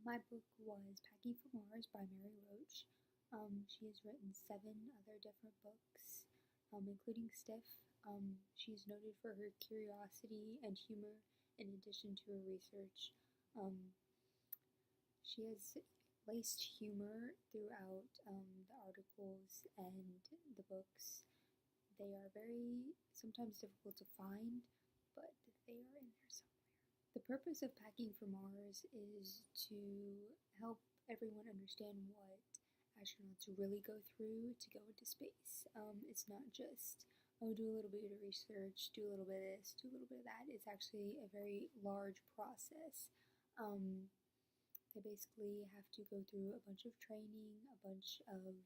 My book was Packing for Mars by Mary Roach. She has written 7 other different books, including Stiff. She's noted for her curiosity and humor in addition to her research. Um, she has laced humor throughout the articles and the books. They are very sometimes difficult to find, but they are in there somewhere. The purpose of Packing for Mars is to help everyone understand what astronauts really go through to go into space. It's not just, oh, do a little bit of research, do a little bit of this, do a little bit of that. It's actually a very large process. They basically have to go through a bunch of training, a bunch of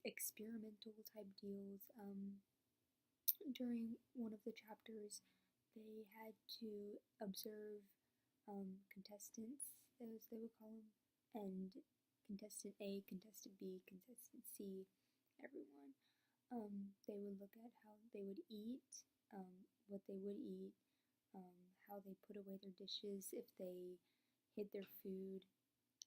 experimental type deals. During one of the chapters, they had to observe contestants, as they would call them, and contestant A, contestant B, contestant C, everyone. They would look at how they would eat, what they would eat, how they put away their dishes, if they hid their food,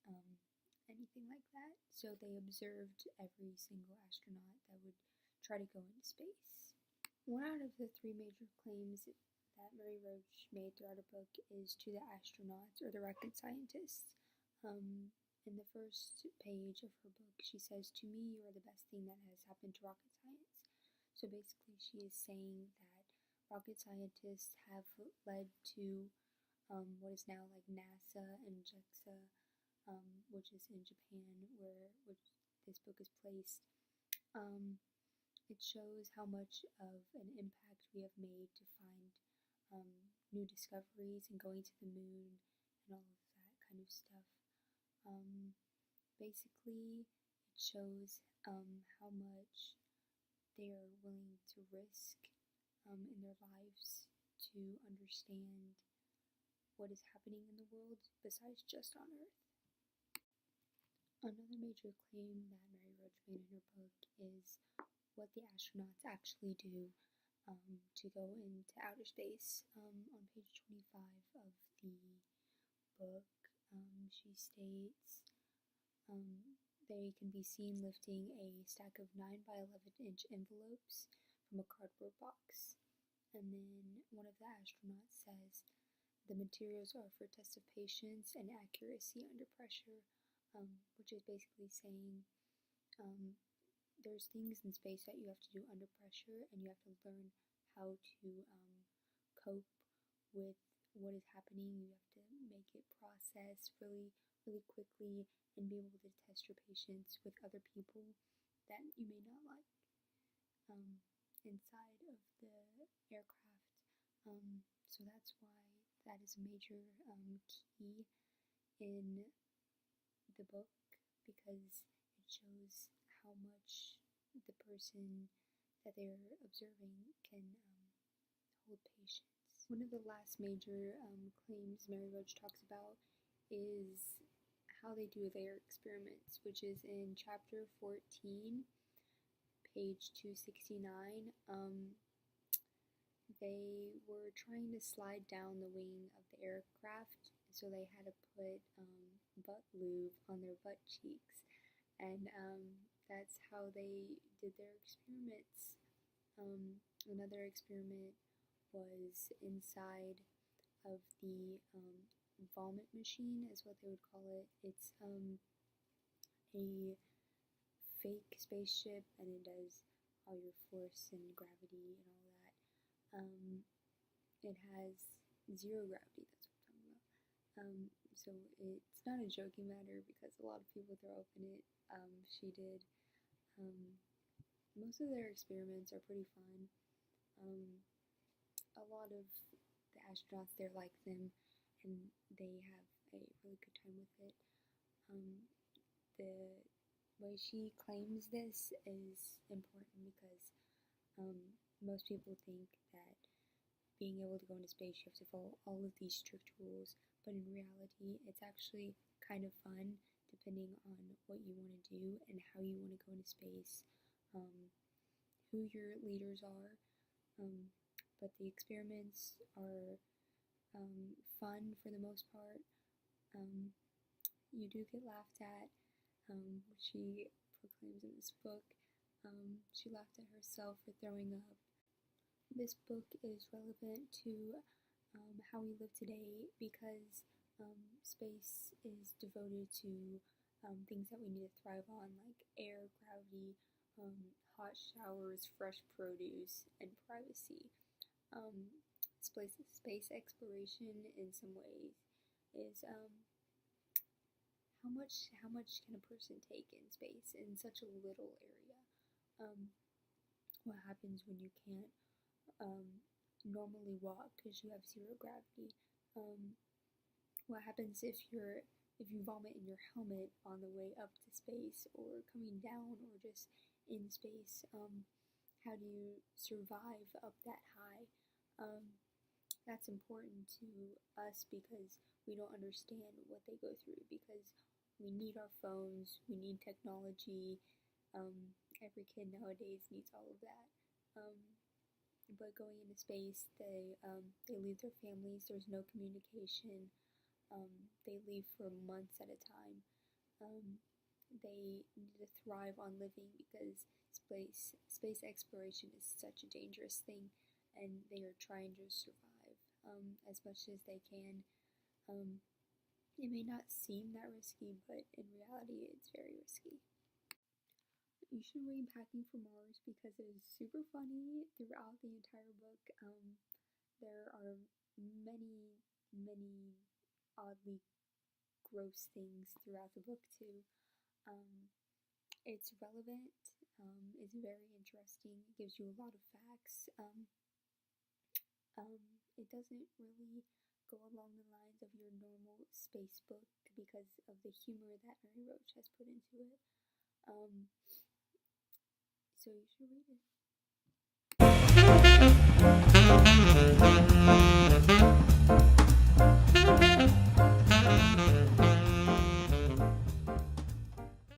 um, anything like that. So they observed every single astronaut that would try to go into space. One out of the 3 major claims that Mary Roach made throughout her book is to the astronauts or the rocket scientists. In the first page of her book, she says, "To me, you are the best thing that has happened to rocket science." So basically, she is saying that rocket scientists have led to what is now like NASA and JAXA, which is in Japan, which this book is placed. Um, it shows how much of an impact we have made to find new discoveries and going to the moon and all of that kind of stuff. Um, Basically, it shows how much they are willing to risk in their lives to understand what is happening in the world besides just on Earth. Another major claim that Mary Roach made in her book is what the astronauts actually do to go into outer space. On page 25 of the book, she states they can be seen lifting a stack of 9 by 11-inch envelopes from a cardboard box. And then one of the astronauts says the materials are for tests of patience and accuracy under pressure, which is basically saying there's things in space that you have to do under pressure, and you have to learn how to cope with what is happening. You have to make it process really, really quickly and be able to test your patience with other people that you may not like inside of the aircraft. So that's why that is a major key in the book, because it shows how much the person that they're observing can hold patience. One of the last major claims Mary Roach talks about is how they do their experiments, which is in chapter 14, page 269. They were trying to slide down the wing of the aircraft, so they had to put butt lube on their butt cheeks, and that's how they did their experiments. Another experiment was inside of the vomit machine, is what they would call it. It's a fake spaceship, and it does all your force and gravity and all that. It has 0 gravity, that's what I'm talking about. So it's not a joking matter because a lot of people throw up in it. She did. Most of their experiments are pretty fun. A lot of the astronauts there like them, and they have a really good time with it. The way she claims this is important because most people think that being able to go into space, you have to follow all of these strict rules, but in reality, it's actually kind of fun depending on what you want to do and how you want to go into space, who your leaders are. But the experiments are fun for the most part. you do get laughed at. What she proclaims in this book, she laughed at herself for throwing up. This book is relevant to how we live today because space is devoted to things that we need to thrive on, like air, gravity, hot showers, fresh produce, and privacy. Space exploration, in some ways, is how much can a person take in space in such a little area? What happens when you can't normally walk because you have zero gravity? What happens if you vomit in your helmet on the way up to space, or coming down, or just in space? How do you survive up that high? That's important to us because we don't understand what they go through, because we need our phones, we need technology. Every kid nowadays needs all of that. But going into space, they leave their families. There's no communication. They leave for months at a time. They need to thrive on living because space exploration is such a dangerous thing, and they are trying to survive as much as they can. It may not seem that risky, but in reality, it's very risky. You should read Packing for Mars because it is super funny throughout the entire book. There are many, many oddly gross things throughout the book, too. It's relevant, it's very interesting, it gives you a lot of facts. It doesn't really go along the lines of your normal space book because of the humor that Mary Roach has put into it. So you should read it.